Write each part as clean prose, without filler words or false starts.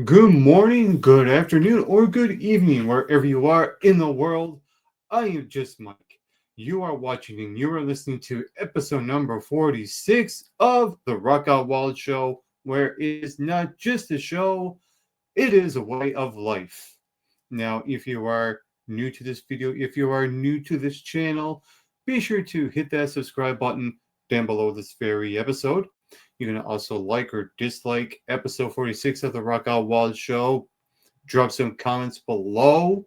Good morning, good afternoon, or good evening, wherever you are in the world. I am just Mike. You are watching and you are listening to episode number 46 of the Rock Out Wild Show, where it is not just a show, it is a way of life. Now, if you are new to this video, if you are new to this channel, be sure to hit that subscribe button down below this very episode. You can also like or dislike episode 46 of the Rock Out Wild Show. Drop some comments below.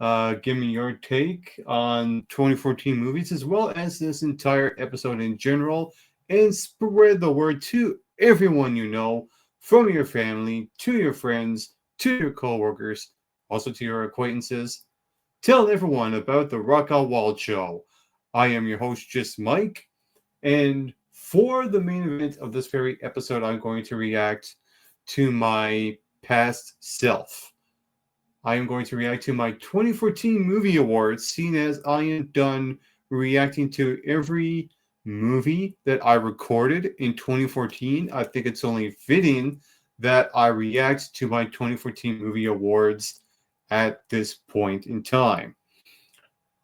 Give me your take on 2014 movies as well as this entire episode in general, and spread the word to everyone you know, from your family to your friends to your coworkers, also to your acquaintances. Tell everyone about the Rock Out Wild Show. I am your host, Just Mike, and for the main event of this very episode, I'm going to react to my past self. I am going to react to my 2014 movie awards, seeing as I am done reacting to every movie that I recorded in 2014. I think it's only fitting that I react to my 2014 movie awards at this point in time.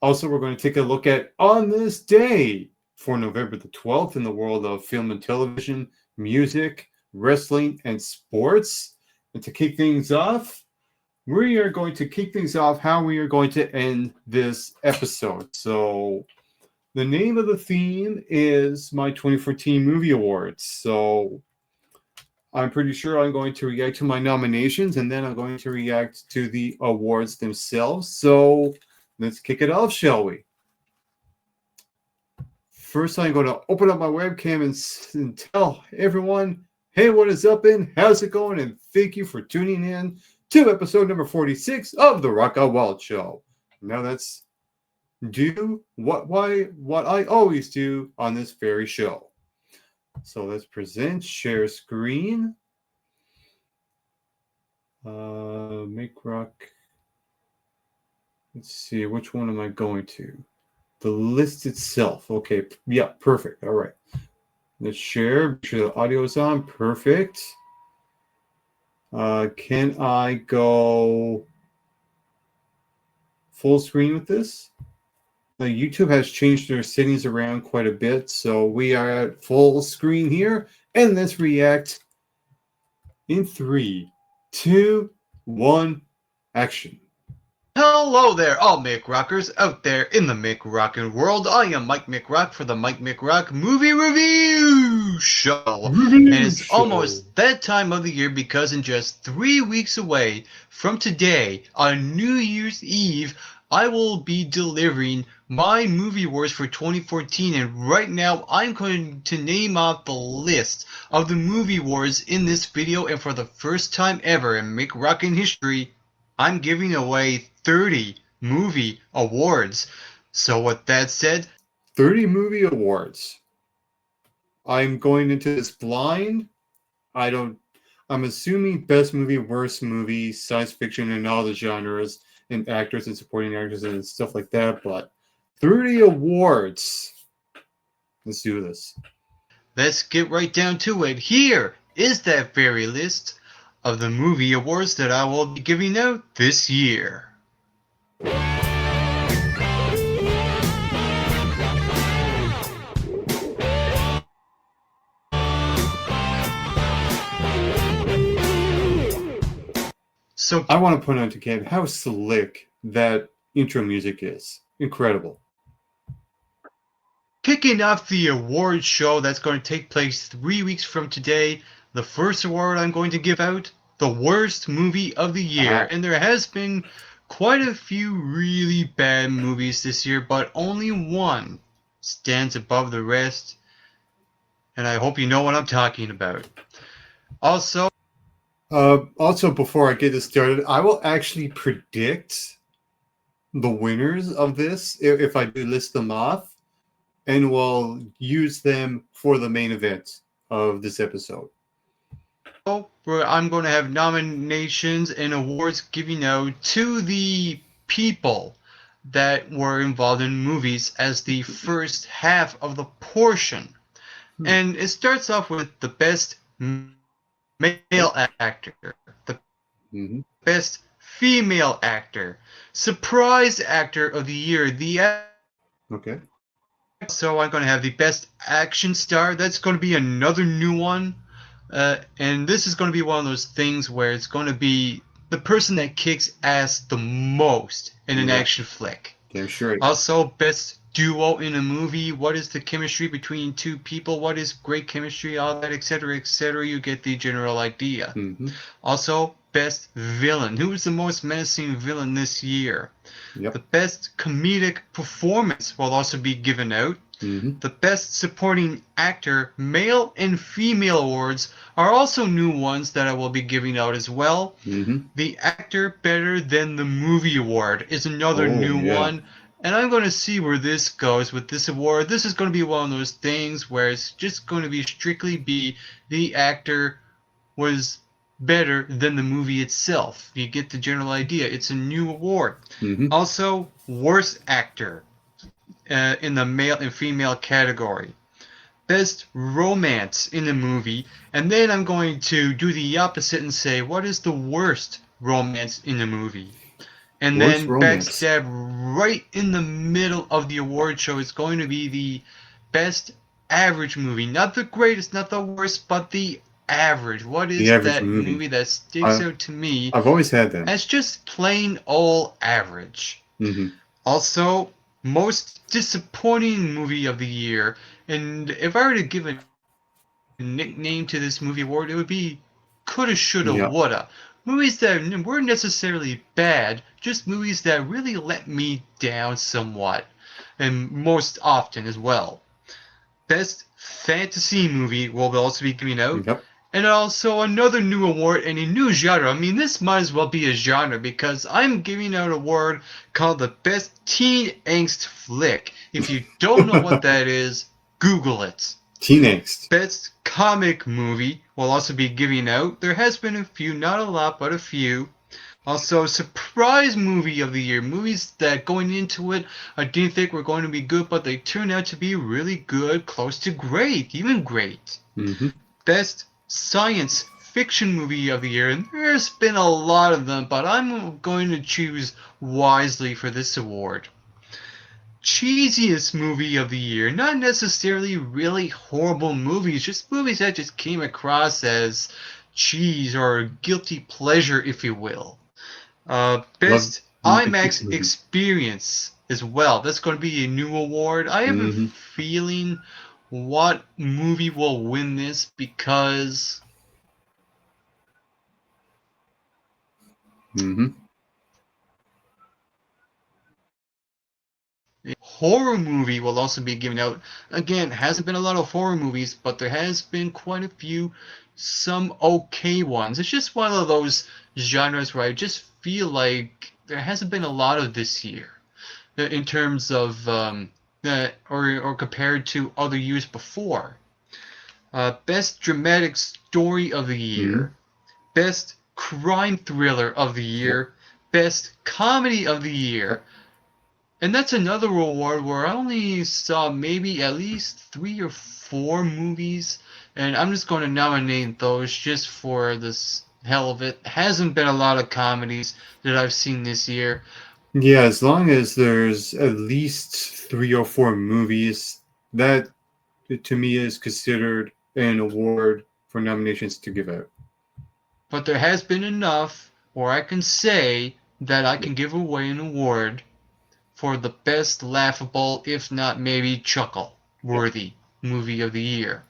Also, we're going to take a look at On This Day for November the 12th in the world of film and television, music, wrestling, and sports. And to kick things off, we are going to kick things off how we are going to end this episode. So, the name of the theme is my 2014 movie awards. So, I'm pretty sure I'm going to react to my nominations and then I'm going to react to the awards themselves. So, let's kick it off, shall we? First, I'm going to open up my webcam and tell everyone, hey, what is up, and how's it going? And thank you for tuning in to episode number 46 of the Rock Out Wild Show. Now let's do what I always do on this very show. So let's present, share screen, make rock. Let's see, which one am I going to? The list itself. Okay, yeah, perfect. All right. Let's share. Make sure the audio is on. Perfect. Can I go full screen with this? YouTube has changed their settings around quite a bit, so we are at full screen here. And let's react in 3, 2, 1, action. Hello there, all Mick Rockers out there in the Mick Rockin' world. I am Mike McRock for the Mike McRock Movie Review Show. And it's almost that time of the year because in just 3 weeks away from today, on New Year's Eve, I will be delivering my movie awards for 2014. And right now, I'm going to name off the list of the movie awards in this video. And for the first time ever in Mick Rockin' history, I'm giving away 30 movie awards. So with that said, 30 movie awards. I'm going into this blind. I'm assuming best movie, worst movie, science fiction, and all the genres, and actors and supporting actors and stuff like that. But 30 awards. Let's do this. let's get right down to it. Here is that very list of the movie awards that I will be giving out this year. So I want to point out to Kev how slick that intro music is. Incredible. Kicking off the award show that's going to take place 3 weeks from today, the first award I'm going to give out, the worst movie of the year. And there has been quite a few really bad movies this year, but only one stands above the rest. And I hope you know what I'm talking about. Also, before I get this started, I will actually predict the winners of this if I do list them off, and we'll use them for the main event of this episode. where I'm going to have nominations and awards giving out to the people that were involved in movies as the first half of the portion. And it starts off with the best male actor, the Mm-hmm. best female actor, surprise actor of the year, Okay. so I'm going to have the best action star. That's going to be another new one. And this is going to be one of those things where it's going to be the person that kicks ass the most in an Yeah. action flick. Damn straight. Also, best duo in a movie. What is the chemistry between two people? What is great chemistry? All that, etc., etc. You get the general idea. Mm-hmm. Also, best villain. Who is the most menacing villain this year? Yep. The best comedic performance will also be given out. Mm-hmm. The best supporting actor, male and female awards are also new ones that I will be giving out as well. Mm-hmm. The actor better than the movie award is another Oh, new yeah. one. And I'm going to see where this goes with this award. This is going to be one of those things where it's just going to be strictly be the actor was better than the movie itself. You get the general idea. It's a new award. Mm-hmm. Also, worst actor in the male and female category. Best romance in the movie. And then I'm going to do the opposite and say, what is the worst romance in the movie? And Worst then romance. backstab right in the middle of the award show is going to be the best average movie. Not the greatest, not the worst, but the average. What is The average that movie. movie that sticks out to me I've always had that. as just plain old average? Mm-hmm. Also, most disappointing movie of the year. And if I were to give a nickname to this movie award, it would be Coulda, Shoulda, Yeah. Woulda. Movies that weren't necessarily bad, just movies that really let me down somewhat, and most often as well. Best fantasy movie will also be coming out, Yep. and also another new award and a new genre. I mean, this might as well be a genre because I'm giving out an award called the Best Teen Angst Flick. If you don't know what that is, Google it. Teen Angst. Best comic movie will also be giving out. There has been a few, not a lot, but a few. Also, surprise movie of the year. Movies that going into it, I didn't think were going to be good, but they turned out to be really good, close to great, even great. Mm-hmm. Best science fiction movie of the year, and there's been a lot of them, but I'm going to choose wisely for this award. Cheesiest movie of the year, not necessarily really horrible movies, just movies that just came across as cheese or guilty pleasure, if you will. Best IMAX movie. experience as well. That's going to be a new award. I have a feeling what movie will win this because Mm-hmm. horror movie will also be given out. Again, hasn't been a lot of horror movies, but there has been quite a few, some okay ones. It's just one of those genres where I just feel like there hasn't been a lot of this year in terms of or compared to other years before. Best dramatic story of the year, best crime thriller of the year, best comedy of the year. And that's another award where I only saw maybe at least 3 or 4 movies, and I'm just going to nominate those just for this hell of it. Hasn't been a lot of comedies that I've seen this year. Yeah, as long as there's at least 3 or 4 movies, that to me is considered an award for nominations to give out. But there has been enough where I can say that I can give away an award for the best laughable, if not maybe chuckle-worthy movie of the year.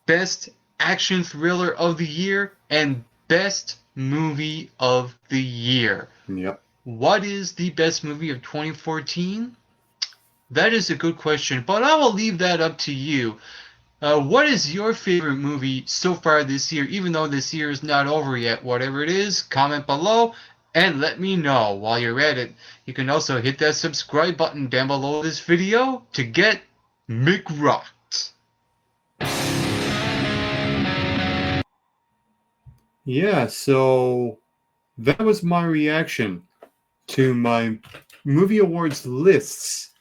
Best action thriller of the year, and best movie of the year. Yep. What is the best movie of 2014? That is a good question, but I will leave that up to you. What is your favorite movie so far this year, even though this year is not over yet? Whatever it is, comment below and let me know. While you're at it, you can also hit that subscribe button down below this video to get McRocked. Yeah, so that was my reaction to my movie awards lists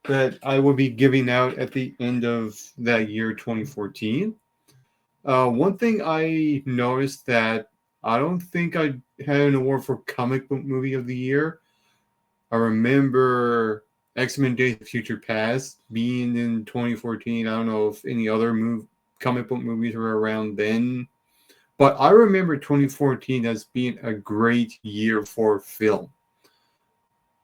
that I will be giving out at the end of that year 2014. One thing I noticed that I don't think I had an award for comic book movie of the year. I remember X-Men Days of Future Past being in 2014. I don't know if any other comic book movies were around then. But I remember 2014 as being a great year for film.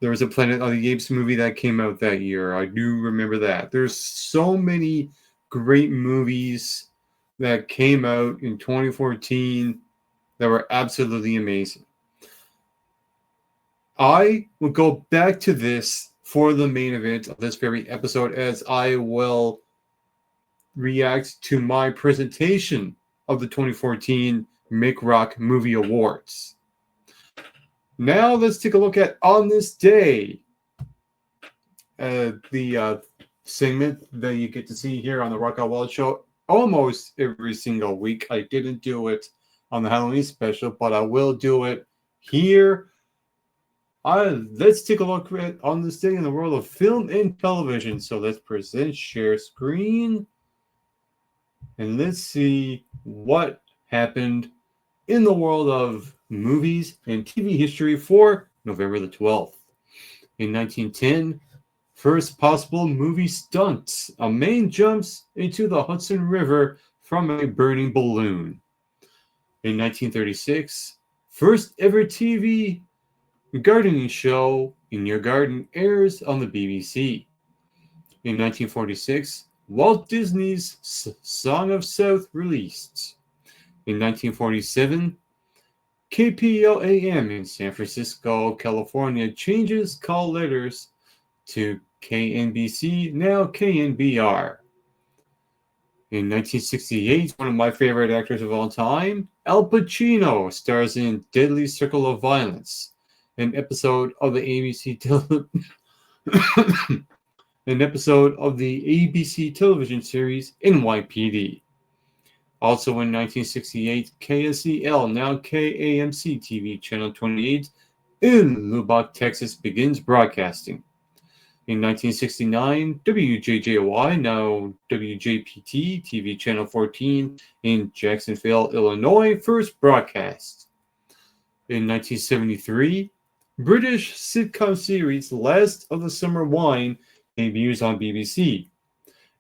There was a Planet of the Apes movie that came out that year. I do remember that. There's so many great movies that came out in 2014 that were absolutely amazing. I will go back to this for the main event of this very episode, as I will react to my presentation of the 2014 McRock Movie Awards. Now let's take a look at On This Day, the segment that you get to see here on the Rock Out Wild Show almost every single week. I didn't do it on the Halloween special, but I will do it here. Let's take a look at On This Day in the world of film and television. So let's present share screen. And let's see what happened in the world of movies and TV history for November the 12th. In 1910, first possible movie stunt. A man jumps into the Hudson River from a burning balloon. In 1936, first ever TV gardening show In Your Garden airs on the BBC. In 1946, Walt Disney's Song of South released. In 1947, KPLAM in San Francisco, California changes call letters to KNBC, now KNBR. In 1968, one of my favorite actors of all time, Al Pacino, stars in Deadly Circle of Violence, an episode of the ABC television series NYPD. Also in 1968, KSEL, now KAMC TV, Channel 28, in Lubbock, Texas, begins broadcasting. In 1969, WJJY, now WJPT, TV Channel 14, in Jacksonville, Illinois, first broadcast. In 1973, British sitcom series Last of the Summer Wine debuts on BBC.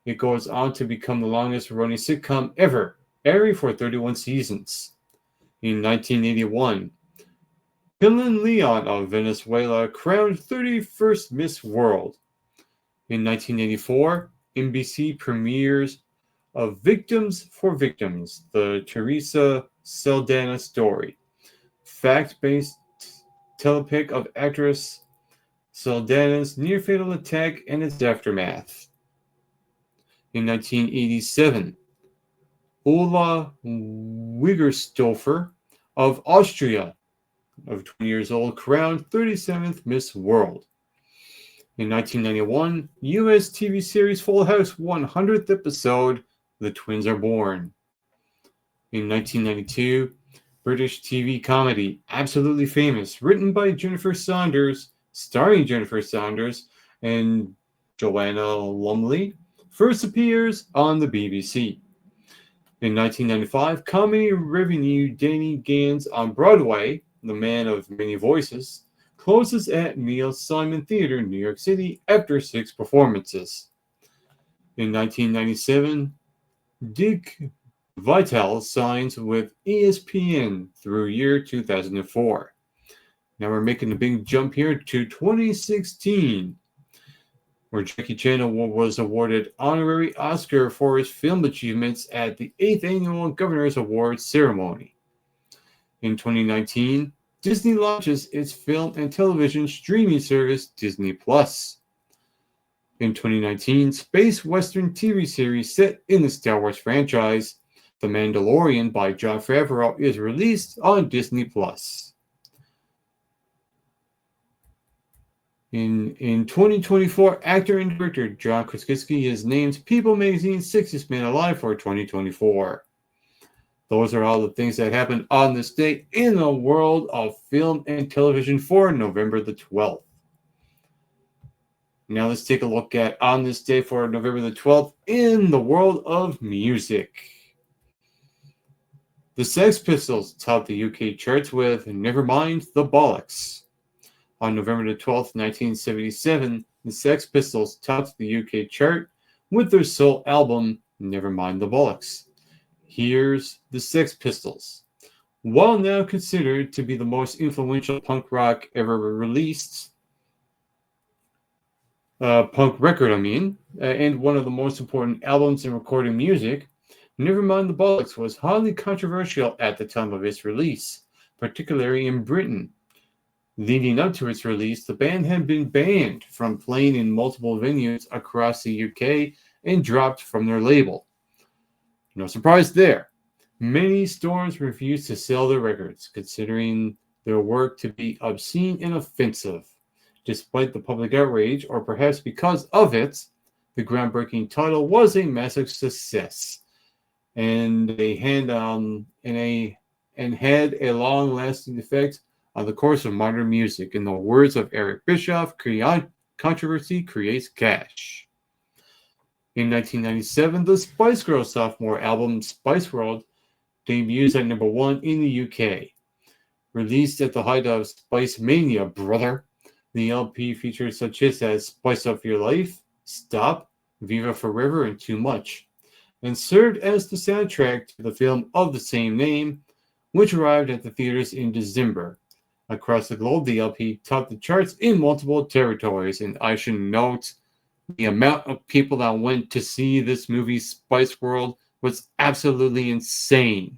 It goes on to become the longest running sitcom ever, airing for 31 seasons. In 1981, Helen Leon of Venezuela crowned 31st Miss World. In 1984, NBC premieres of Victims for Victims, the Teresa Saldana story. Fact-based telepic of actress Saldana's near-fatal attack and its aftermath. In 1987, Ulla Wiggerstofer of Austria, of 20 years old, crowned 37th Miss World. In 1991, U.S. TV series Full House 100th episode, The Twins Are Born. In 1992, British TV comedy Absolutely Famous, written by Jennifer Saunders, starring Jennifer Saunders and Joanna Lumley, first appears on the BBC. In 1995, comedy revenue Danny Gans on Broadway, The Man of Many Voices, closes at Neil Simon Theater, New York City, after 6 performances. In 1997, Dick Vitale signs with ESPN through year 2004. Now we're making a big jump here to 2016, where Jackie Chan was awarded honorary Oscar for his film achievements at the 8th Annual Governors Awards ceremony. In 2019, Disney launches its film and television streaming service, Disney+. In 2019, space western TV series set in the Star Wars franchise, The Mandalorian by Jon Favreau, is released on Disney+. In 2024, actor and director John Krasinski is named People Magazine's Sexiest Man Alive for 2024. Those are all the things that happened on this day in the world of film and television for November the 12th. Now let's take a look at on this day for November the 12th in the world of music. The Sex Pistols topped the UK charts with Nevermind the Bollocks. On November the 12th, 1977, the Sex Pistols topped the UK chart with their sole album, Nevermind the Bollocks. Here's the Sex Pistols. While now considered to be the most influential punk rock ever released, punk record, and one of the most important albums in recording music, Nevermind the Bollocks was highly controversial at the time of its release, particularly in Britain. Leading up to its release, the band had been banned from playing in multiple venues across the UK and dropped from their label. No surprise there. Many stores refused to sell their records, considering their work to be obscene and offensive. Despite the public outrage, or perhaps because of it, the groundbreaking title was a massive success, and had a long-lasting effect on the course of modern music. In the words of Eric Bischoff, controversy creates cash. In 1997, the Spice Girls' sophomore album, Spice World, debuts at number 1 in the UK. Released at the height of Spice Mania, brother, the LP features such hits as Spice Up Your Life, Stop, Viva Forever, and Too Much, and served as the soundtrack to the film of the same name, which arrived at the theaters in December. Across the globe, the LP topped the charts in multiple territories, and I should note the amount of people that went to see this movie, Spice World, was absolutely insane.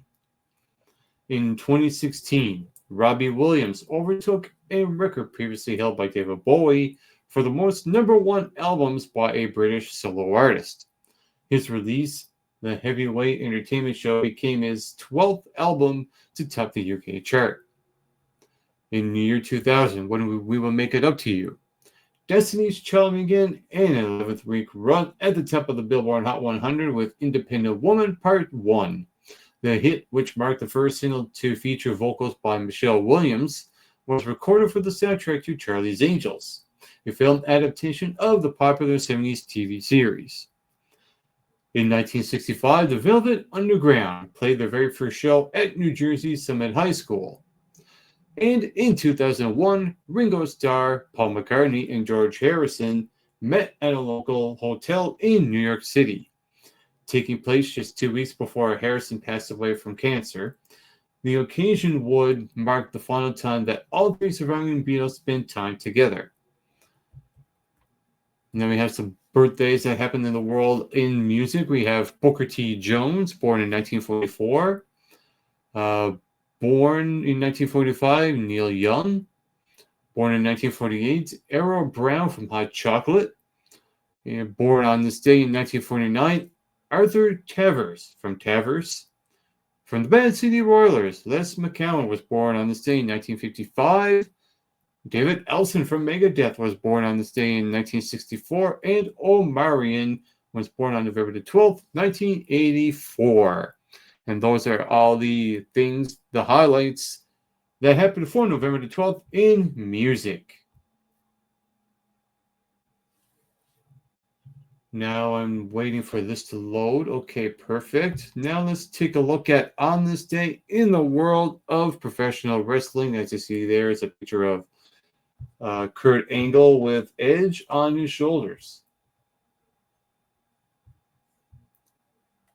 In 2016, Robbie Williams overtook a record previously held by David Bowie for the most #1 albums by a British solo artist. His release, The Heavyweight Entertainment Show, became his 12th album to top the UK chart. In the year 2000, when We Will Make It Up to You, Destiny's Child began an 11th week run at the top of the Billboard Hot 100 with Independent Woman Part 1. The hit, which marked the first single to feature vocals by Michelle Williams, was recorded for the soundtrack to Charlie's Angels, a film adaptation of the popular 70s TV series. In 1965, the Velvet Underground played their very first show at New Jersey Summit High School. And in 2001, Ringo Starr, Paul McCartney, and George Harrison met at a local hotel in New York City. Taking place just 2 weeks before Harrison passed away from cancer, the occasion would mark the final time that all three surviving Beatles spent time together. And then we have some birthdays that happened in the world in music. We have Booker T. Jones, born in 1944. Born in 1945, Neil Young. Born in 1948, Errol Brown from Hot Chocolate. And born on this day in 1949, Arthur Tavers from Tavers. From the Bad City Rollers, Les McCowan was born on this day in 1955. David Ellison from Megadeth was born on this day in 1964. And Omarion was born on November the 12th, 1984. And those are all the things, the highlights that happened before November the 12th in music. Now I'm waiting for this to load. Okay, perfect. Now let's take a look at on this day in the world of professional wrestling. As you see, there is a picture of Kurt Angle with Edge on his shoulders.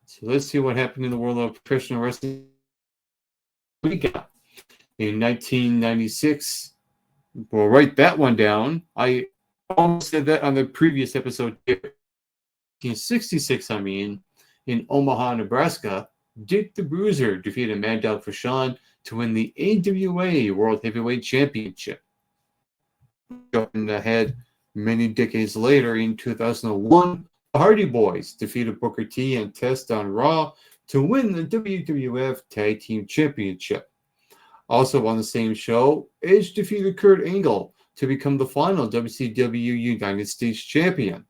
So let's see what happened in the world of professional wrestling. We got in 1996. We'll write that one down. I almost said that on the previous episode. 1966, in Omaha, Nebraska, Dick the Bruiser defeated Mad Dog Vachon to win the AWA World Heavyweight Championship. Jumping ahead many decades later, in 2001, the Hardy Boys defeated Booker T and Test on Raw to win the WWF Tag Team Championship. Also on the same show, Edge defeated Kurt Angle to become the final WCW United States Champion.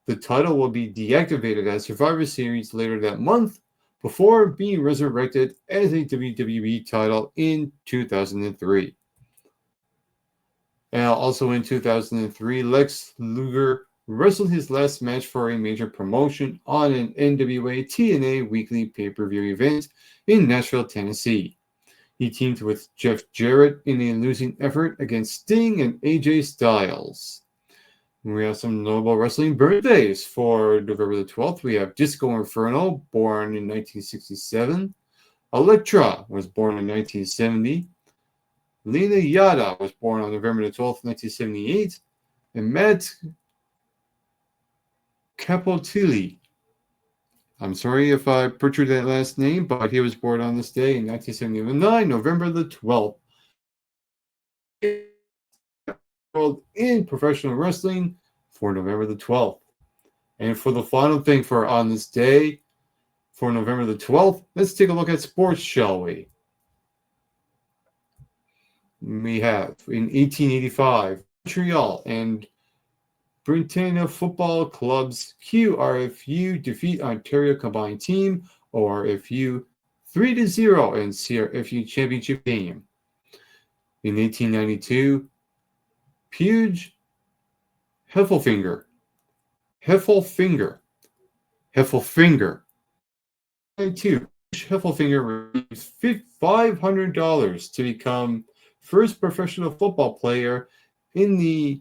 The title will be deactivated at Survivor Series later that month before being resurrected as a WWE title in 2003. And also in 2003, Lex Luger wrestled his last match for a major promotion on an NWA TNA weekly pay-per-view event in Nashville, Tennessee. He teamed with Jeff Jarrett in a losing effort against Sting and AJ Styles. We have some notable wrestling birthdays. For November the 12th, we have Disco Inferno, born in 1967. Elektra was born in 1970. Lena Yada was born on November the 12th, 1978. And Matt Capotilli, I'm sorry if I butchered that last name, but he was born on this day in 1979, November the 12th. In professional wrestling for November the 12th. And for the final thing for on this day, for November the 12th, let's take a look at sports, shall we? We have in 1885, Montreal and Britannia football clubs QRFU defeat Ontario combined team ORFU 3-0 in CRFU championship game. In 1892, Puge Heffelfinger 92. Heffelfinger receives $500 to become first professional football player in the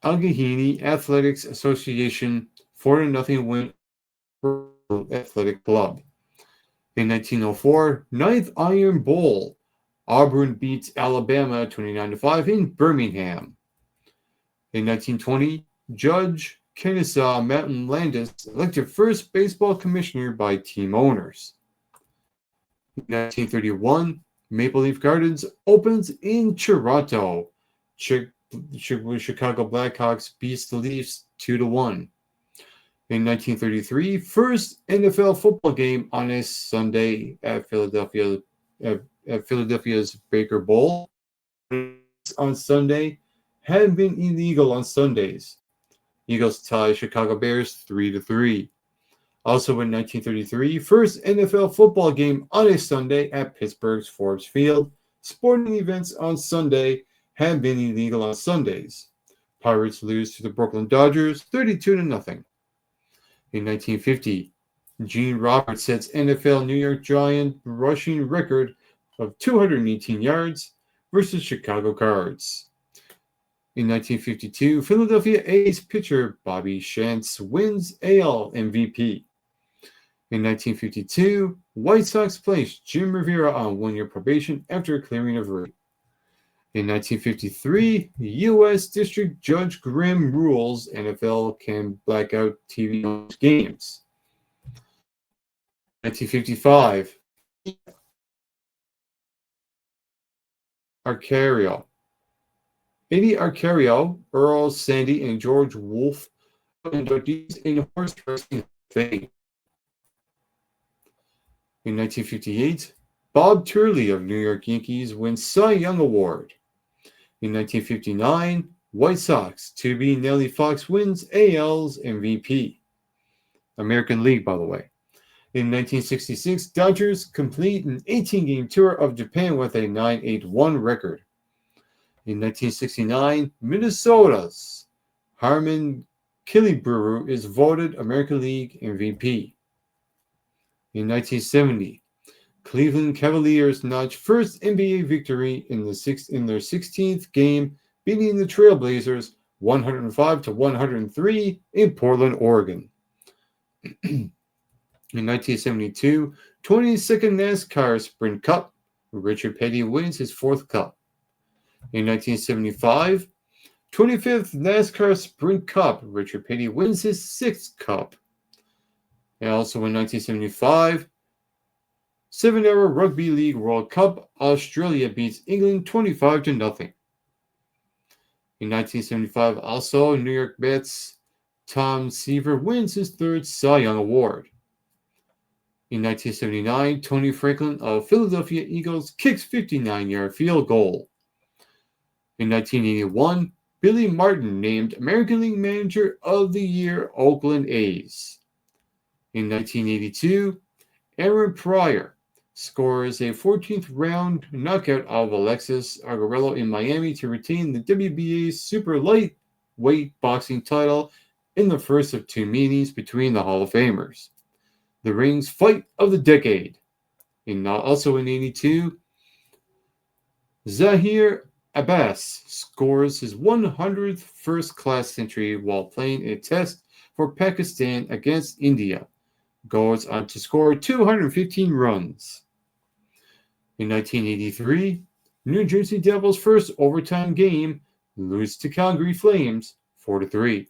Allegheny Athletics Association 4-0 win for Athletic Club. In 1904, 9th Iron Bowl, Auburn beats Alabama 29-5 in Birmingham. In 1920, Judge Kennesaw Mountain Landis elected first baseball commissioner by team owners. In 1931, Maple Leaf Gardens opens in Toronto. Chicago Blackhawks beats the Leafs 2-1. In 1933, first NFL football game on a Sunday at Philadelphia's Baker Bowl. On Sunday had been illegal on Sundays. Eagles tie Chicago Bears 3-3. Also in 1933, first NFL football game on a Sunday at Pittsburgh's Forbes Field. Sporting events on Sunday had been illegal on Sundays. Pirates lose to the Brooklyn Dodgers 32-0. In 1950, Gene Roberts sets NFL New York Giant rushing record of 218 yards versus Chicago Cards. In 1952, Philadelphia A's pitcher Bobby Shantz wins AL MVP. In 1952, White Sox placed Jim Rivera on one-year probation after clearing of rape. In 1953, U.S. District Judge Grimm rules NFL can black out TV games. 1955, Eddie Arcario, Earl Sandy, and George Wolfe inductees in horse racing fame. In 1958, Bob Turley of New York Yankees wins Cy Young Award. In 1959, White Sox, to be Nellie Fox wins AL's MVP. American League, by the way. In 1966, Dodgers complete an 18-game tour of Japan with a 9-8-1 record. In 1969, Minnesota's Harmon Killebrew is voted American League MVP. In 1970, Cleveland Cavaliers notch first NBA victory in their 16th game, beating the Trailblazers 105-103 in Portland, Oregon. In 1972, 22nd NASCAR Sprint Cup, Richard Petty wins his 4th cup. In 1975, 25th NASCAR Sprint Cup, Richard Petty wins his 6th cup. And also in 1975, 7-hour Rugby League World Cup, Australia beats England 25-0. In 1975, also New York Mets Tom Seaver wins his 3rd Cy Young Award. In 1979, Tony Franklin of Philadelphia Eagles kicks 59-yard field goal. In 1981, Billy Martin named American League Manager of the Year, Oakland A's. In 1982, Aaron Pryor scores a 14th round knockout of Alexis Aguilera in Miami to retain the WBA's super lightweight weight boxing title in the first of two meetings between the Hall of Famers. The ring's fight of the decade. And also in 82, Zahir Abbas scores his 100th first-class century while playing a test for Pakistan against India. Goes on to score 215 runs. In 1983, New Jersey Devils' first overtime game lose to Calgary Flames 4-3.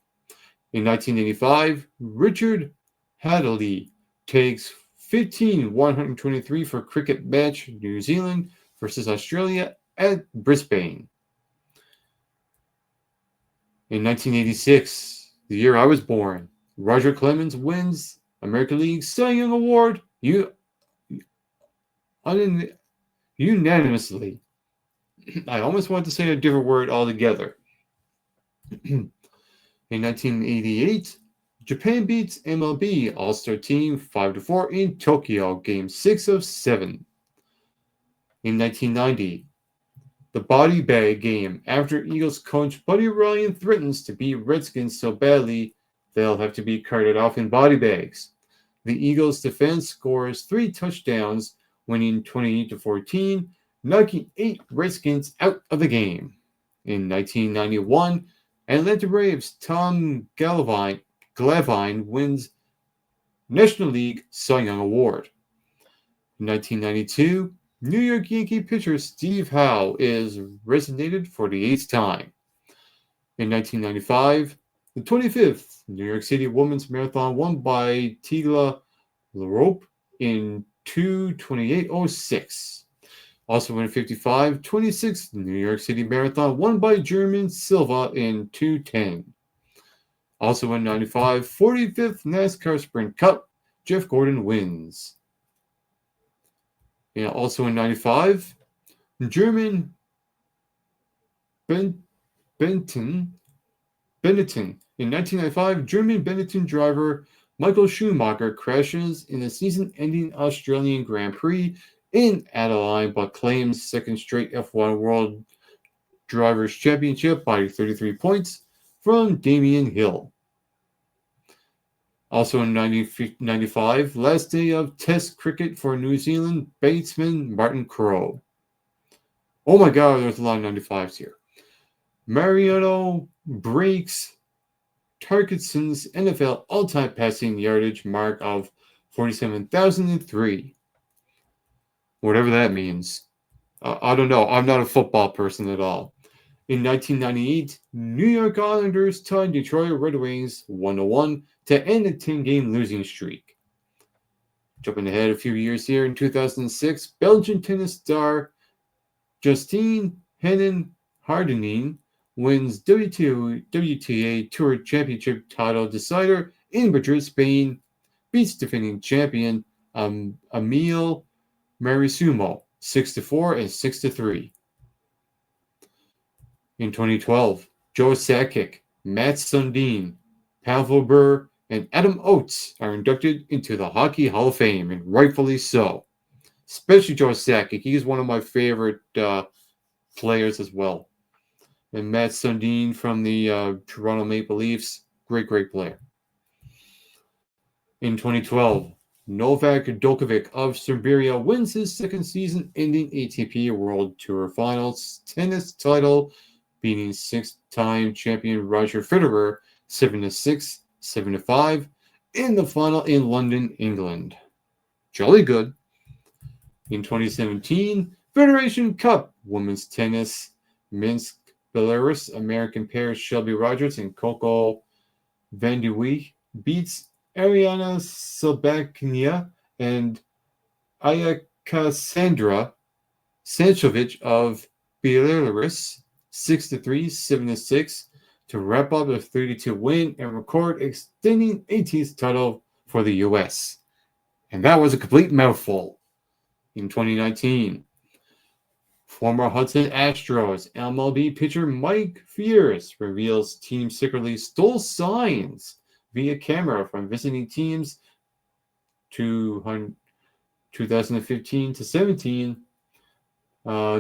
In 1985, Richard Hadley takes 123 for cricket match New Zealand versus Australia at Brisbane. In 1986, the year I was born, Roger Clemens wins American League Cy Young Award unanimously. I almost wanted to say a different word altogether. In 1988, Japan beats MLB All-Star Team 5-4 in Tokyo, Game 6 of 7. In 1990, the body bag game after Eagles coach Buddy Ryan threatens to beat Redskins so badly they'll have to be carted off in body bags. The Eagles defense scores 3 touchdowns, winning 28-14, knocking 8 Redskins out of the game. In 1991, Atlanta Braves' Tom Glavine wins National League Cy Young Award. In 1992, New York Yankee pitcher Steve Howe is resignated for the 8th time. In 1995, the 25th New York City Women's Marathon won by Tigla LaRope in 2:28:06. Also in 55, 26th New York City Marathon won by German Silva in 2:10. Also in 95, 45th NASCAR Sprint Cup, Jeff Gordon wins. And also in 95, German Benetton. In 1995, German Benetton driver Michael Schumacher crashes in the season-ending Australian Grand Prix in Adelaide, but claims second straight F1 World Drivers' Championship by 33 points from Damien Hill. Also in 1995, last day of Test cricket for New Zealand batsman Martin Crowe. Oh my God, there's a lot of 95s here. Mariano breaks Tarkison's NFL all-time passing yardage mark of 47,003. Whatever that means. I don't know. I'm not a football person at all. In 1998, New York Islanders tied Detroit Red Wings 1-1 to end a 10-game losing streak. Jumping ahead a few years here, in 2006, Belgian tennis star Justine Henin-Hardenne wins WTA Tour Championship title decider in Madrid, Spain, beats defending champion Emil Marisumo 6-4 and 6-3. In 2012, Joe Sakic, Matt Sundin, Pavel Bure, and Adam Oates are inducted into the Hockey Hall of Fame, and rightfully so. Especially Joe Sakic. He's one of my favorite players as well. And Matt Sundin from the Toronto Maple Leafs, great player. In 2012, Novak Djokovic of Serbia wins his second season-ending ATP World Tour Finals tennis title, beating 6-time champion Roger Federer 7-6, 7-5 in the final in London, England. Jolly good. In 2017, Federation Cup Women's Tennis, Minsk, Belarus, American pairs Shelby Rogers and Coco Vandeweghe beats Ariana Sabakhina and Ayakasandra Sanchovich of Belarus 6-3, 7-6 to wrap up a 32 win and record extending 18th title for the U.S. And that was a complete mouthful. In 2019, former Hudson Astros MLB pitcher Mike Fierce reveals team secretly stole signs via camera from visiting teams 2015 to 17.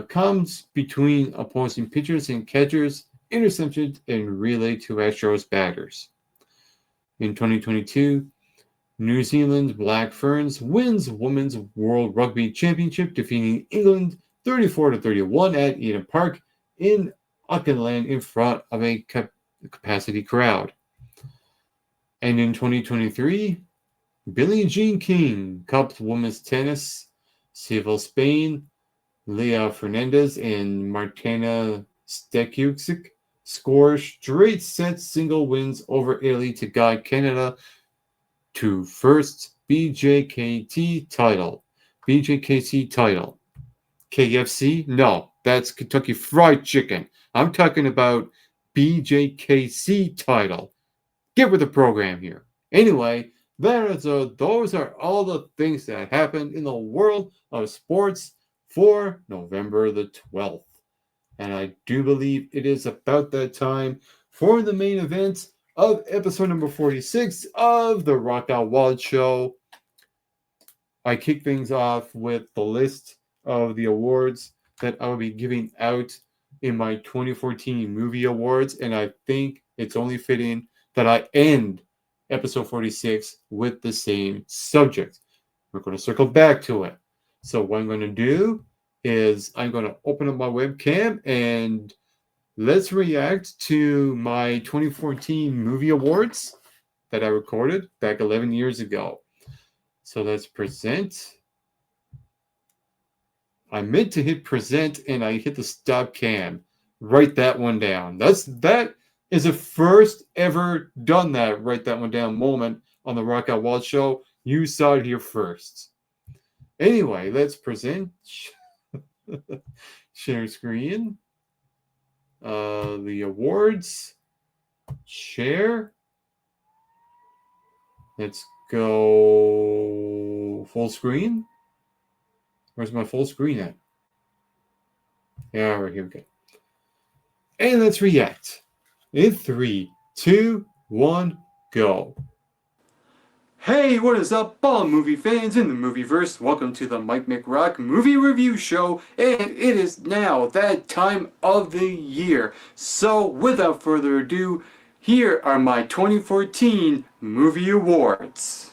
Comes between opposing pitchers and catchers interceptions and relay to Astros batters. In 2022, New Zealand's Black Ferns wins Women's World Rugby Championship, defeating England 34-31 at Eden Park in Auckland in front of a capacity crowd. And in 2023, Billie Jean King Cup women's tennis, Seville, Spain, Leah Fernandez and Martina Stekusic score straight set single wins over Italy to guide Canada to first BJKT title. BJKT title. KFC? No, that's Kentucky Fried Chicken. I'm talking about BJKC title. Get with the program here. Anyway, those are all the things that happened in the world of sports for November the 12th. And I do believe it is about that time for the main event of episode number 46 of the Rock Out Wild Show. I kick things off with the list of the awards that I will be giving out in my 2014 movie awards, and I think it's only fitting that I end episode 46 with the same subject. We're going to circle back to it. So what I'm going to do is I'm going to open up my webcam and let's react to my 2014 movie awards that I recorded back 11 years ago. So let's present. I meant to hit present and I hit the stop cam. Write that one down. That is the first ever done that. Write that one down moment on the Rock Out Wild Show. You saw it here first. Anyway, let's present. Share screen. The awards. Share. Let's go full screen. Where's my full screen at? Yeah, right here we go. And let's react. In 3, 2, 1, go. Hey, what is up, all movie fans in the movieverse? Welcome to the Mike McRock Movie Review Show, and it is now that time of the year. So, without further ado, here are my 2014 movie awards.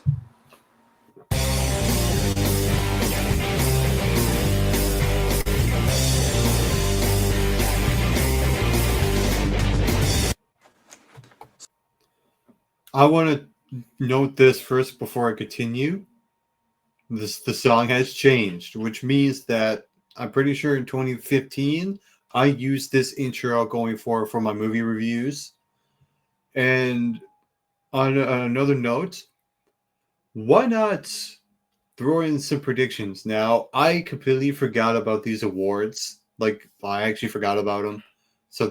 I want to note this first before I continue. The song has changed, which means that I'm pretty sure in 2015 I used this intro going forward for my movie reviews. And on another note, why not throw in some predictions? Now, I completely forgot about these awards. Like, I actually forgot about them. So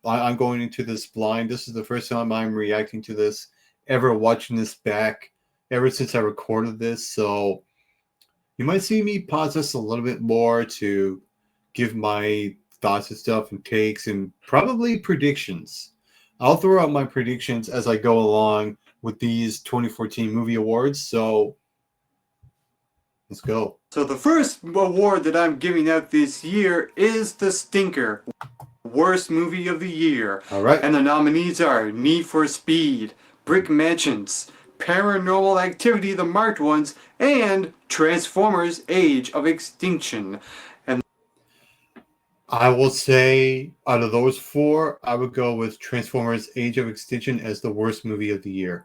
I'm going into this blind. This is the first time I'm reacting to this, ever watching this back, ever since I recorded this. So you might see me pause this a little bit more to give my thoughts and stuff and takes and probably predictions. I'll throw out my predictions as I go along with these 2014 movie awards. So let's go. So the first award that I'm giving out this year is the Stinker. Worst movie of the year. All right. And the nominees are Need for Speed, Brick Mansions, Paranormal Activity, the marked ones, and Transformers: Age of Extinction. And I will say, out of those four, I would go with Transformers: Age of Extinction as the worst movie of the year.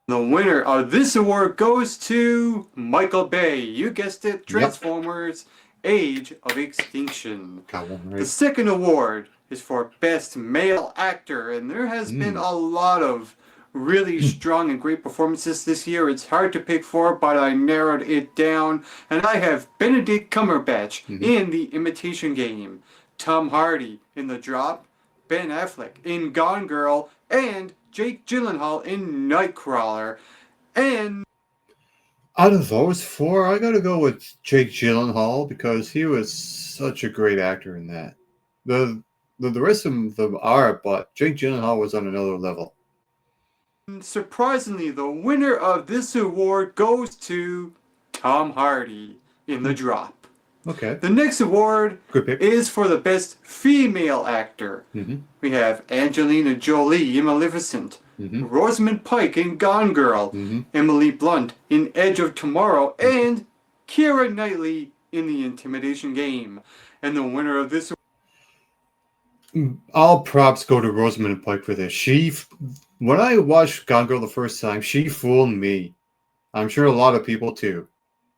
The winner of this award goes to Michael Bay. You guessed it, Transformers: Age of Extinction. Got one right. The second award is for Best Male Actor, and there has been a lot of really strong and great performances this year. It's hard to pick four, but I narrowed it down, and I have Benedict Cumberbatch in The Imitation Game, Tom Hardy in The Drop, Ben Affleck in Gone Girl, and Jake Gyllenhaal in Nightcrawler. And out of those four, I gotta go with Jake Gyllenhaal because he was such a great actor in that. The rest of them are, but Jake Gyllenhaal was on another level. Surprisingly, the winner of this award goes to Tom Hardy in The Drop. Okay. The next award Good pick. is for the best female actor. Mm-hmm. We have Angelina Jolie in Maleficent, Mm-hmm. Rosamund Pike in Gone Girl, Mm-hmm. Emily Blunt in Edge of Tomorrow, and Keira Knightley in The Intimidation Game. And the winner of this All props go to Rosamund Pike for this. When I watched Gone Girl the first time, she fooled me. I'm sure a lot of people too.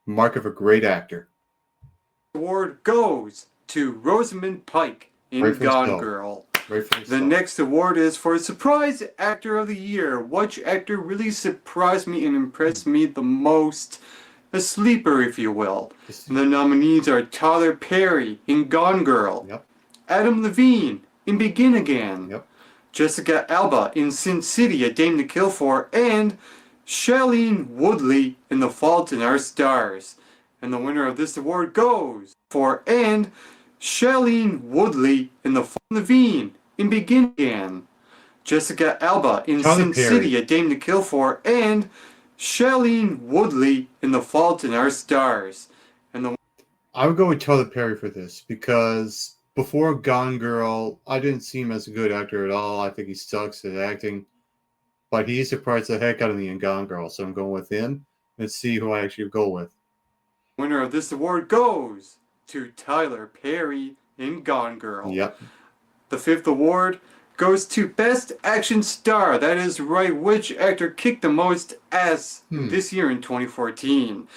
Mark of a great actor. award goes to Rosamund Pike in Rightfully Gone so. Girl. Rightfully The so. next award is for Surprise Actor of the Year. Which actor really surprised me and impressed me the most? A sleeper, if you will. The nominees are Tyler Perry in Gone Girl, Yep. Adam Levine in Begin Again, Yep. Jessica Alba in Sin City, A Dame to Kill For, and Shailene Woodley in The Fault in Our Stars. And the winner of this award goes for and Shailene Woodley in The Fault Levine in Begin Again, Jessica Alba in Tyler Sin Perry. City, A Dame to Kill For, and Shailene Woodley in The Fault in Our Stars. And the I would go with Tyler Perry for this because before Gone Girl, I didn't see him as a good actor at all. I think he sucks at acting. But he surprised the heck out of me in Gone Girl, so I'm going with him. Let's see who I actually go with. winner of this award goes to Tyler Perry in Gone Girl. Yep. The fifth award goes to Best Action Star. That is right, which actor kicked the most ass this year in 2014?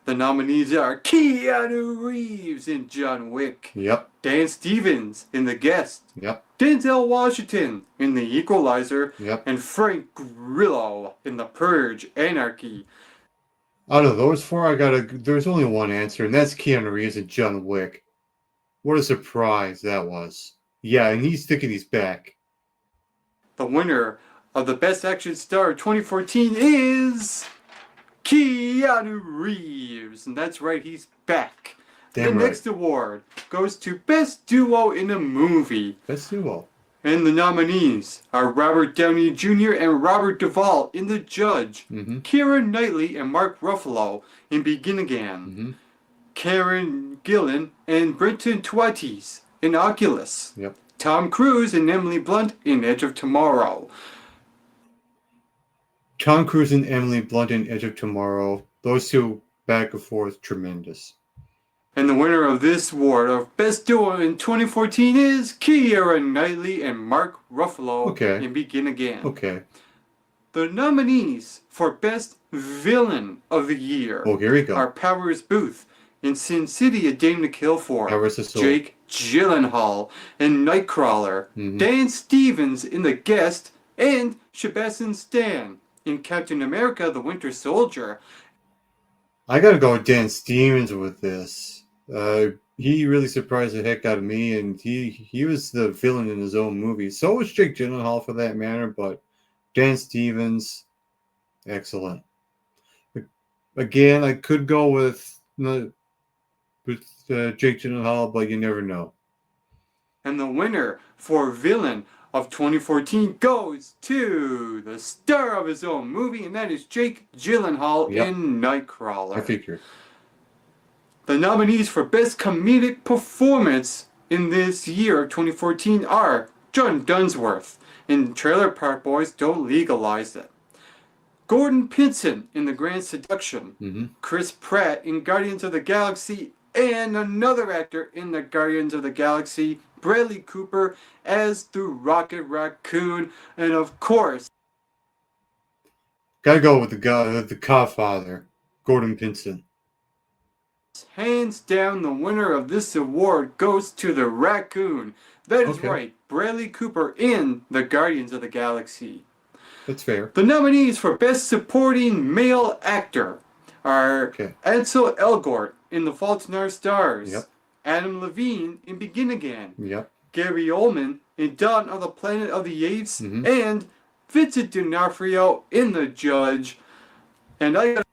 The nominees are Keanu Reeves in John Wick, Yep. Dan Stevens in The Guest, Yep. Denzel Washington in The Equalizer, Yep. and Frank Grillo in The Purge Anarchy. Out of those four, there's only one answer, and that's Keanu Reeves and John Wick. What a surprise that was. Yeah, and he's thinking he's back. The winner of the Best Action Star 2014 is Keanu Reeves. And that's right, he's back. Damn the right. next award goes to Best Duo in a Movie. Best duo. And the nominees are Robert Downey Jr. and Robert Duvall in The Judge, Mm-hmm. Keira Knightley and Mark Ruffalo in Begin Again, Mm-hmm. Karen Gillan and Brenton Twatis in Oculus, Yep. Tom Cruise and Emily Blunt in Edge of Tomorrow. Tom Cruise and Emily Blunt in Edge of Tomorrow. Those two back and forth, tremendous. And the winner of this award of Best Duo in 2014 is Keira Knightley and Mark Ruffalo Okay. in Begin Again. Okay. The nominees for Best Villain of the Year Oh, here we go. are Powers Booth in Sin City, A Dame to Kill For, Powers the Soul. Jake Gyllenhaal in Nightcrawler, Mhm. Dan Stevens in The Guest, and Sebastian Stan in Captain America: The Winter Soldier. I gotta go with Dan Stevens with this. He really surprised the heck out of me, and he was the villain in his own movie. So was Jake Gyllenhaal for that matter, but Dan Stevens, excellent. Again, I could go with Jake Gyllenhaal, but you never know. And the winner for Villain of 2014 goes to the star of his own movie, and that is Jake Gyllenhaal Yep. in Nightcrawler. I figured. The nominees for Best Comedic Performance in this year of 2014 are John Dunsworth in Trailer Park Boys Don't Legalize It, Gordon Pinson in The Grand Seduction, Mm-hmm. Chris Pratt in Guardians of the Galaxy, and another actor in the Guardians of the Galaxy, Bradley Cooper as the Rocket Raccoon, and of course, Gotta go with the Godfather, Gordon Pinson. hands down the winner of this award goes to the Raccoon. That is Okay. right, Bradley Cooper in the Guardians of the Galaxy. That's fair. The nominees for Best Supporting Male Actor are Okay. Ansel Elgort in The Fault in Our Stars, Yep. Adam Levine in Begin Again, Yep. Gary Oldman in Dawn of the Planet of the Apes, Mhm. and Vincent D'Onofrio in The Judge. And I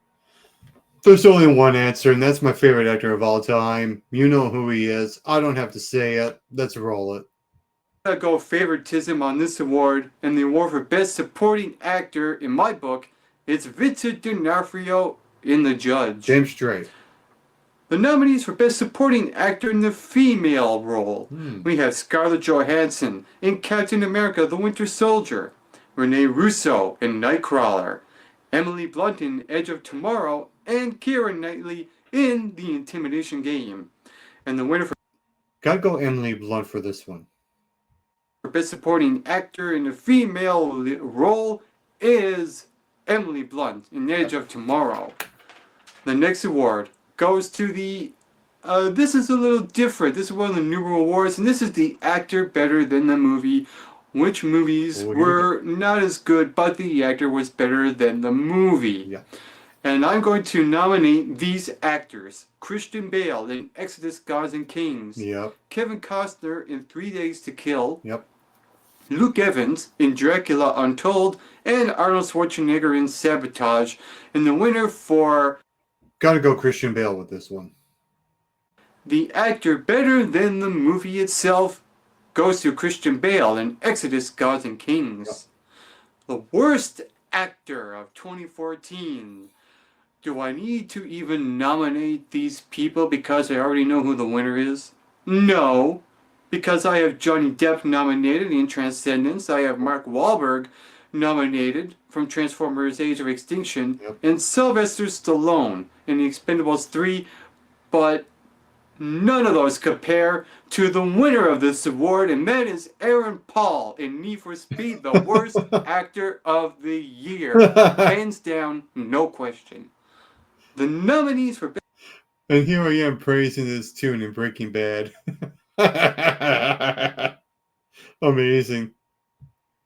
There's only one answer, and that's my favorite actor of all time. You know who he is. I don't have to say it. Let's roll it. gotta go favoritism on this award, and the award for Best Supporting Actor in my book is Vincent D'Onofrio in The Judge. James Strait. The nominees for Best Supporting Actor in the Female Role. We have Scarlett Johansson in Captain America: The Winter Soldier, Renee Russo in Nightcrawler, Emily Blunt in Edge of Tomorrow, and Keira Knightley in The Intimidation Game. And the winner for Gotta go Emily Blunt for this one. Best Supporting Actor in a Female Role is Emily Blunt in Edge of Tomorrow. The next award goes to the... this is a little different. This is one of the newer awards, and this is the actor better than the movie. Which movies were not as good, but the actor was better than the movie. Yeah. And I'm going to nominate these actors. Christian Bale in Exodus: Gods and Kings. Yep. Kevin Costner in 3 Days to Kill. Yep. Luke Evans in Dracula Untold. And Arnold Schwarzenegger in Sabotage. And the winner for Gotta go Christian Bale with this one. the actor better than the movie itself goes to Christian Bale in Exodus: Gods and Kings. The worst actor of 2014. Do I need to even nominate these people because I already know who the winner is? No, because I have Johnny Depp nominated in Transcendence. I have Mark Wahlberg nominated from Transformers: Age of Extinction, and Sylvester Stallone in The Expendables 3, but none of those compare to the winner of this award, and that is Aaron Paul in Need for Speed, the worst actor of the year. Hands down, no question. The nominees for And here I am praising this tune in Breaking Bad. Amazing.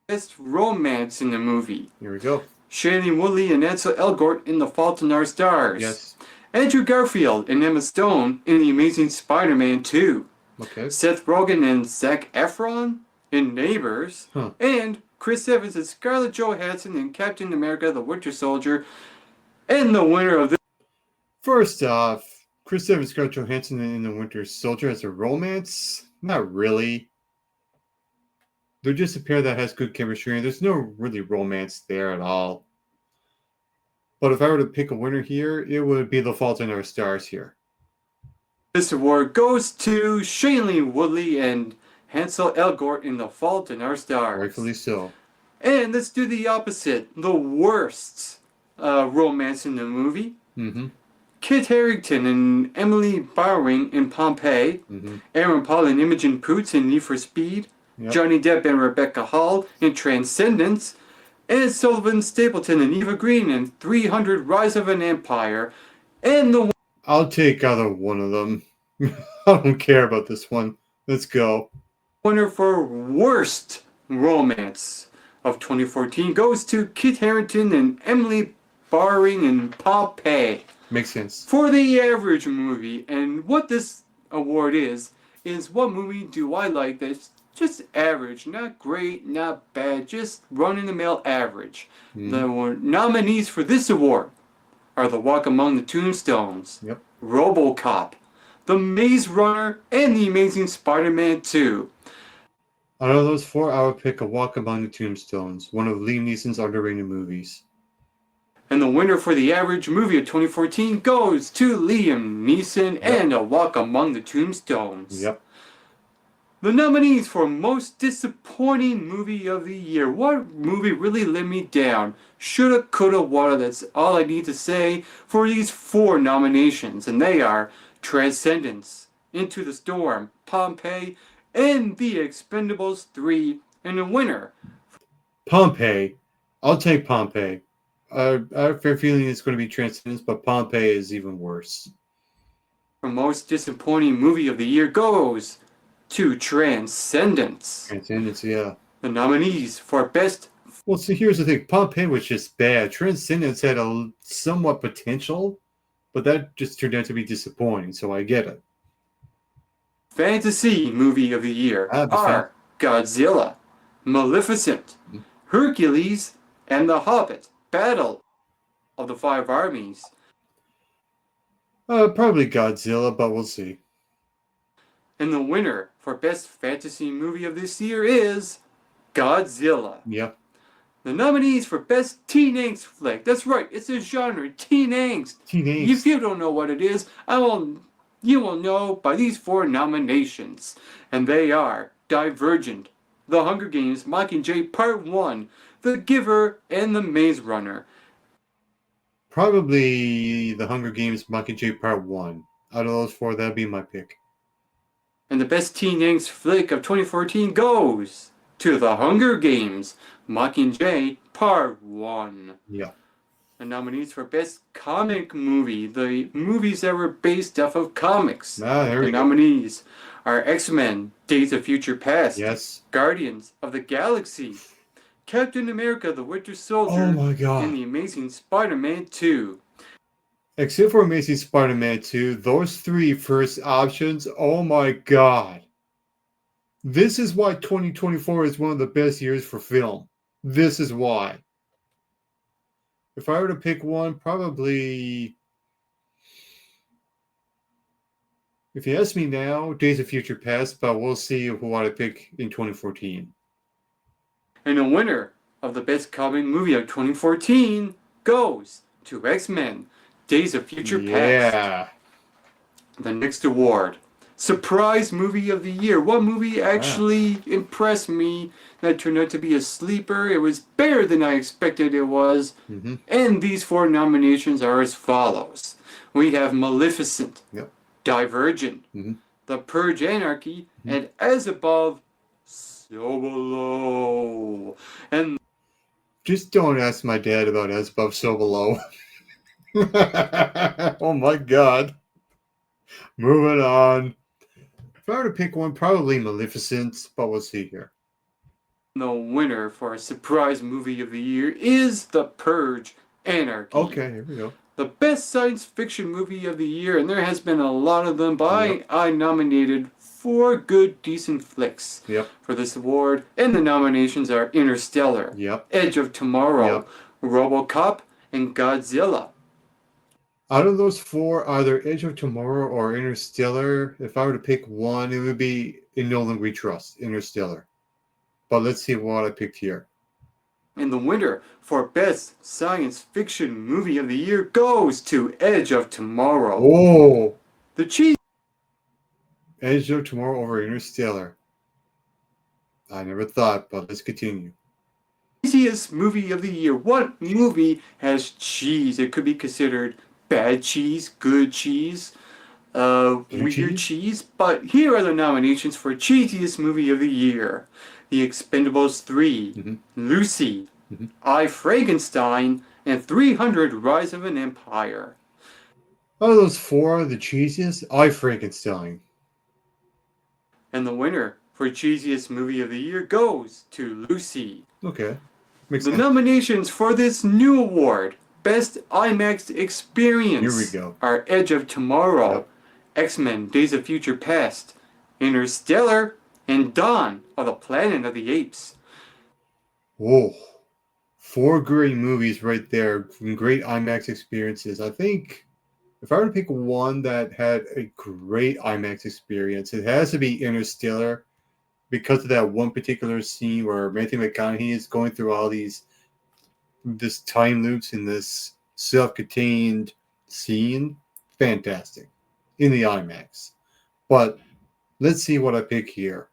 Best Romance in the movie. Here we go. Shailene Woodley and Ansel Elgort in The Fault in Our Stars. Yes. Andrew Garfield and Emma Stone in The Amazing Spider-Man 2. Okay. Seth Rogen and Zac Efron in Neighbors. Huh. And Chris Evans and Scarlett Johansson in Captain America: The Winter Soldier. And the winner of this... First off, Chris Evans, Scarlett Johansson in The Winter Soldier as a romance? Not really. They're just a pair that has good chemistry, and there's no really romance there at all. But if I were to pick a winner here, it would be The Fault in Our Stars here. This award goes to Shailene Woodley and Hansel Elgort in The Fault in Our Stars. Rightfully so. And let's do the opposite. The worst romance in the movie. Mm-hmm. Kit Harington and Emily Bowering in Pompeii. Mm-hmm. Aaron Paul and Imogen Poots in Need for Speed. Yep. Johnny Depp and Rebecca Hall in Transcendence. And Sullivan Stapleton and Eva Green in 300 Rise of an Empire. And the I'll take either one of them. I don't care about this one. Let's go. winner for Worst Romance of 2014 goes to Kit Harington and Emily Bowering in Pompeii. Makes sense. For the average movie, and what this award is what movie do I like that's just average, not great, not bad, just run-in-the-mill average. The nominees for this award are The Walk Among the Tombstones, Yep. RoboCop, The Maze Runner, and The Amazing Spider-Man 2. Out of those four, I would pick A Walk Among the Tombstones, one of Liam Neeson's underrated movies. And the winner for the average movie of 2014 goes to Liam Neeson and A Walk Among the Tombstones. Yep. The nominees for Most Disappointing Movie of the Year. What movie really let me down? Shoulda, coulda, woulda. That's all I need to say for these 4 nominations. And they are Transcendence, Into the Storm, Pompeii, and The Expendables 3. And the winner... Pompeii. I'll take Pompeii. I have a fair feeling it's going to be Transcendence, but Pompeii is even worse. for Most Disappointing Movie of the Year goes to Transcendence. Transcendence, yeah. The nominees for Best... Well, see, here's the thing. Pompeii was just bad. Transcendence had a somewhat potential, but that just turned out to be disappointing, so I get it. Fantasy Movie of the Year Ah, the are Godzilla, Maleficent, Hercules, and The Hobbit: Battle of the Five Armies. Probably Godzilla, but we'll see. And the winner for Best Fantasy Movie of this year is Godzilla. Yeah. The nominees for Best Teen Angst Flick. That's right, it's a genre, teen angst. Teen If Angst. you don't know what it is, I will you will know by these 4 nominations. And they are Divergent, The Hunger Games Mockingjay Part 1, The Giver, and The Maze Runner. Probably The Hunger Games Mockingjay Part 1. Out of those 4, that'd be my pick. And the best teen angst flick of 2014 goes to The Hunger Games Mockingjay Part 1. Yeah. The nominees for Best Comic Movie, the movies that were based off of comics. There The we go. nominees are X-Men, Days of Future Past, Yes. Guardians of the Galaxy, Captain America, the Winter Oh Soldier, my god. and The Amazing Spider-Man 2. Except for Amazing Spider-Man 2, those 3 first options, oh my god. This is why 2024 is one of the best years for film. This is why. If I were to pick one, probably... If you ask me now, Days of Future Past, but we'll see who I pick in 2014. And the winner of the Best Comic Movie of 2014 goes to X-Men, Days of Future Past. Yeah. The next award, Surprise Movie of the Year. One movie actually impressed me that turned out to be a sleeper. It was better than I expected it was. Mm-hmm. And these 4 nominations are as follows. We have Maleficent, Yep. Divergent, Mhm. The Purge Anarchy, and As Above, So Below. And Just don't ask my dad about As Above, So Below. Oh my god. Moving on. If I were to pick one, probably Maleficent, but we'll see here. the winner for Surprise Movie of the Year is The Purge Anarchy. Okay, here we go. The best science fiction movie of the year, and there has been a lot of them, but I nominated 4 good, decent flicks Yep. for this award, and the nominations are Interstellar, Yep. Edge of Tomorrow, Yep. RoboCop, and Godzilla. Out of those 4, either Edge of Tomorrow or Interstellar, if I were to pick one, it would be In Nolan We Trust, Interstellar. But let's see what I picked here. And the winner for Best Science Fiction Movie of the Year goes to Edge of Tomorrow. Oh! The cheese Edge of Tomorrow over Interstellar. I never thought, but let's continue. cheesiest movie of the year. What movie has cheese? It could be considered bad cheese, good cheese, weird cheese. But here are the nominations for cheesiest movie of the year: The Expendables 3, Mhm. Lucy, Mhm. I, Frankenstein, and 300: Rise of an Empire. Out of those 4, the cheesiest, I, Frankenstein. And the winner for cheesiest movie of the year goes to Lucy. Okay. Makes The sense. nominations for this new award, Best IMAX Experience, Here we go. are Edge of Tomorrow, Yep. X-Men Days of Future Past, Interstellar, and Dawn of the Planet of the Apes. Whoa. 4 great movies right there. Great IMAX experiences. I think if I were to pick one that had a great IMAX experience, it has to be Interstellar because of that one particular scene where Matthew McConaughey is going through all this time loops in this self-contained scene. Fantastic. In the IMAX. But let's see what I pick here.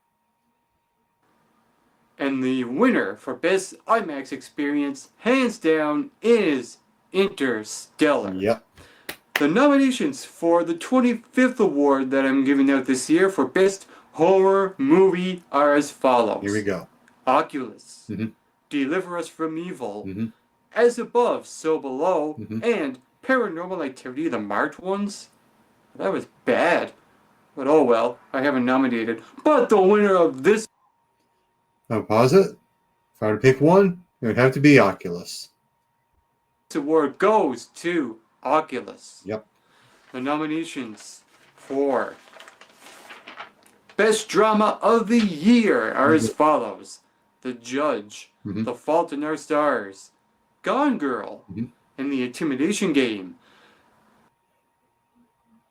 And the winner for Best IMAX Experience, hands down, is Interstellar. Yep. The nominations for the 25th award that I'm giving out this year for Best Horror Movie are as follows. Here we go. Oculus, Mhm. Deliver Us from Evil, Mhm. As Above, So Below, Mhm. and Paranormal Activity, the Marked Ones. That was bad. But oh well, I haven't nominated. But the winner of this Now pause it. If I were to pick one, it would have to be Oculus. award goes to Oculus. Yep. The nominations for Best Drama of the Year are as follows: The Judge, Mhm. The Fault in Our Stars, Gone Girl, Mhm. and The Intimidation Game.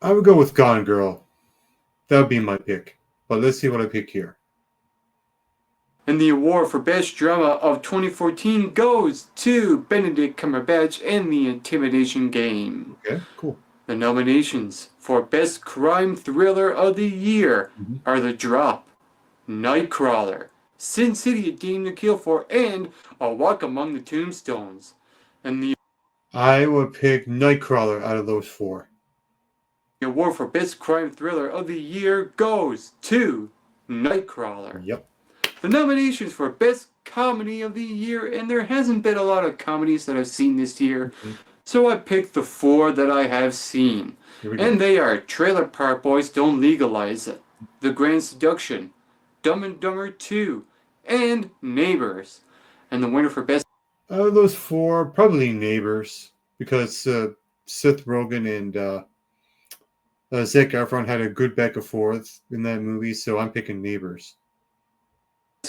I would go with Gone Girl. That would be my pick. But let's see what I pick here. And the award for Best Drama of 2014 goes to Benedict Cumberbatch and The Intimidation Game. Okay, cool. The nominations For Best Crime Thriller of the Year Mhm. are The Drop, Nightcrawler, Sin City: A Game to Kill For, and A Walk Among the Tombstones. And the I would pick Nightcrawler out of those four. award for Best Crime Thriller of the Year goes to Nightcrawler. Yep. The nominations for Best Comedy of the Year, and there hasn't been a lot of comedies that I've seen this year, Mhm. so I picked the 4 that I have seen. Here we go. And they are Trailer Park Boys Don't Legalize It, The Grand Seduction, Dumb and Dumber 2, and Neighbors. And the winner for Best Out of those four, probably Neighbors, because Seth Rogen and Zac Efron had a good back and forth in that movie, so I'm picking Neighbors.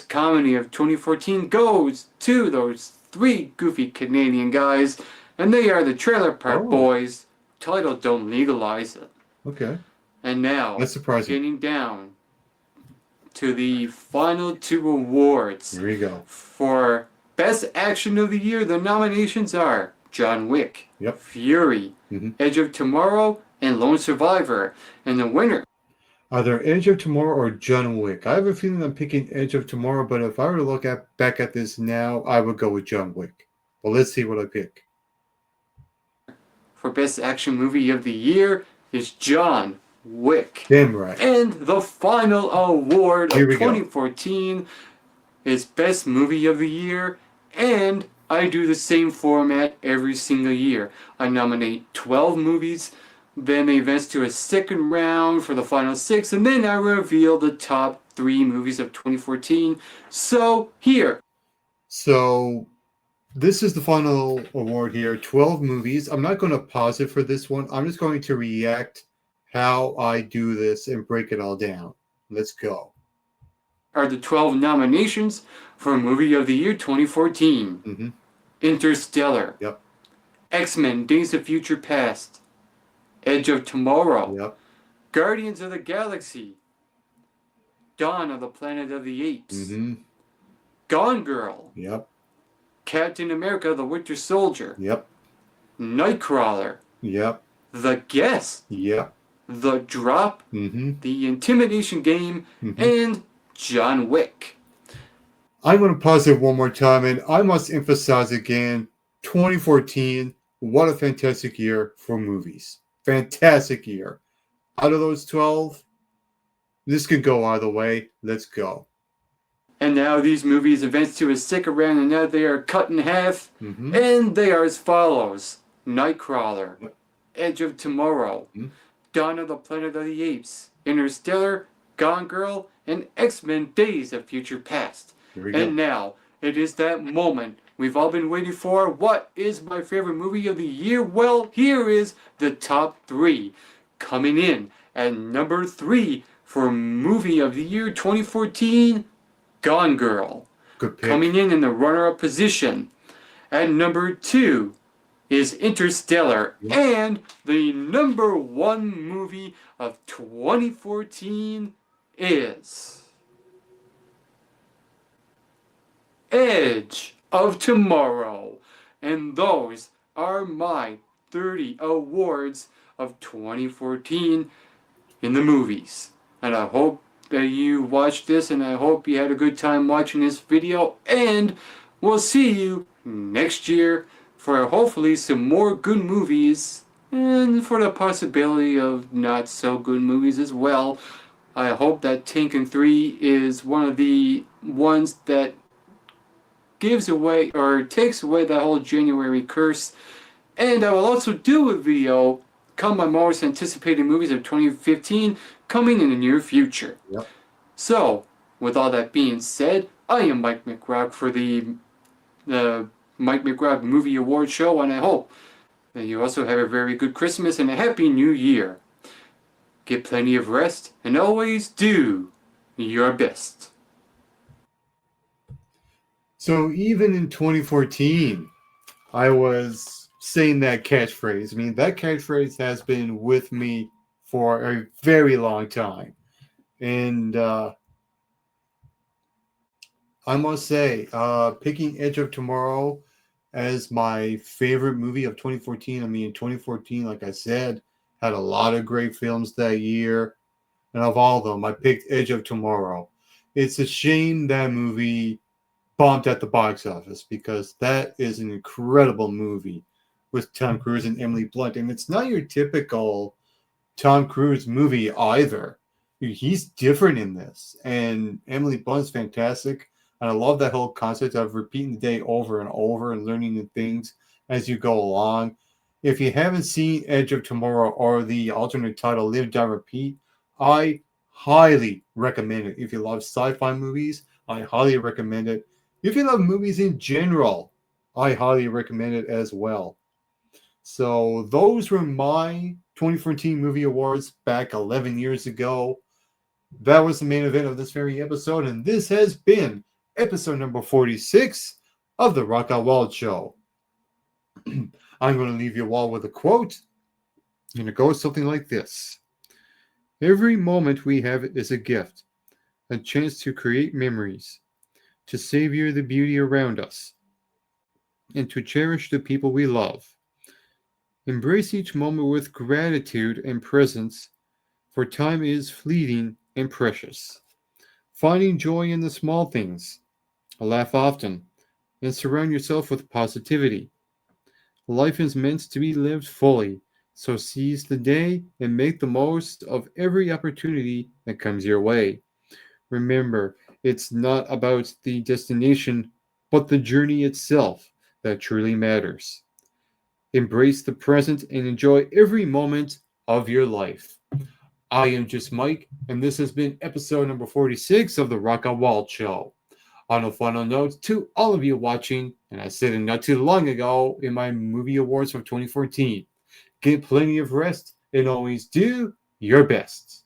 Comedy of 2014 goes to those 3 goofy Canadian guys, and they are the Trailer Park Oh. Boys, titled Don't Legalize It. Okay. And now, That's surprising. getting down to the final 2 awards. Here we go. For Best Action of the Year, the nominations are John Wick, Yep. Fury, Mhm. Edge of Tomorrow, and Lone Survivor. And the winner Either Edge of Tomorrow or John Wick. I have a feeling I'm picking Edge of Tomorrow, but if I were to look back at this now, I would go with John Wick. Well, let's see what I pick. for Best Action Movie of the Year is John Wick. Damn right. And the final award Here of we go. 2014 is Best Movie of the Year. And I do the same format every single year. I nominate 12 movies, then they advance to a second round for the final 6, and then I reveal the top 3 movies of 2014. So, here. So this is the final award here. 12 movies. I'm not going to pause it for this one. I'm just going to react how I do this and break it all down. Let's go. Are the 12 nominations for Movie of the Year 2014. Mm-hmm. Interstellar. Yep. X-Men: Days of Future Past. Edge of Tomorrow. Yep. Guardians of the Galaxy. Dawn of the Planet of the Apes. Mm-hmm. Gone Girl. Yep. Captain America: The Winter Soldier. Yep. Nightcrawler. Yep. The Guest. Yep. The Drop. Mm-hmm. The Intimidation Game. Mm-hmm. And John Wick. I'm going to pause it one more time, and I must emphasize again, 2014, what a fantastic year for movies. Fantastic year. Out of those 12, this could go either way. Let's go. And now these movies advance to a second round, and now they are cut in half. Mm-hmm. And they are as follows: Nightcrawler, Yep. Edge of Tomorrow, Mhm. Dawn of the Planet of the Apes, Interstellar, Gone Girl, and X-Men: Days of Future Past. Here we go. And now, it is that moment we've all been waiting for. What is my favorite movie of the year? Well, here is the top 3. Coming in at number 3 for Movie of the Year 2014, Gone Girl. Good pick. Coming in the runner-up position at number 2 is Interstellar. Yep. And the number 1 movie of 2014 is Edge of Tomorrow. And those are my 30 awards of 2014 in the movies. And I hope that you watched this, and I hope you had a good time watching this video, and we'll see you next year for hopefully some more good movies, and for the possibility of not so good movies as well. I hope that Taken 3 is one of the ones that gives away or takes away that whole January curse. And I will also do a video come my most anticipated movies of 2015 coming in the near future. Yep. So, with all that being said, I am Mike McRock for the Mike McRock Movie Award Show, and I hope that you also have a very good Christmas and a happy New Year. Get plenty of rest, and always do your best. So even in 2014, I was saying that catchphrase. I mean, that catchphrase has been with me for a very long time. And I must say, picking Edge of Tomorrow as my favorite movie of 2014. I mean, 2014, like I said, had a lot of great films that year. And of all of them, I picked Edge of Tomorrow. It's a shame that movie bombed at the box office because that is an incredible movie with Tom Cruise and Emily Blunt. And it's not your typical Tom Cruise movie either. He's different in this. And Emily Blunt's fantastic. And I love that whole concept of repeating the day over and over and learning new things as you go along. If you haven't seen Edge of Tomorrow or the alternate title Live, Die, Repeat, I highly recommend it. If you love sci-fi movies, I highly recommend it. If you love movies in general, I highly recommend it as well. So those were my 2014 movie awards back 11 years ago. That was the main event of this very episode, and this has been episode number 46 of the Rock Out Wild Show. I'm going to leave you all with a quote, and it goes something like this. Every moment we have is a gift, a chance to create memories, to savor the beauty around us, and to cherish the people we love. Embrace each moment with gratitude and presence, for time is fleeting and precious. Finding joy in the small things, laugh often, and surround yourself with positivity. Life is meant to be lived fully, so seize the day and make the most of every opportunity that comes your way. Remember, it's not about the destination, but the journey itself that truly matters. Embrace the present and enjoy every moment of your life. I am just Mike, and this has been episode number 46 of the Rock Out Wild Show. On a final note to all of you watching, and I said it not too long ago in my movie awards for 2014, get plenty of rest and always do your best.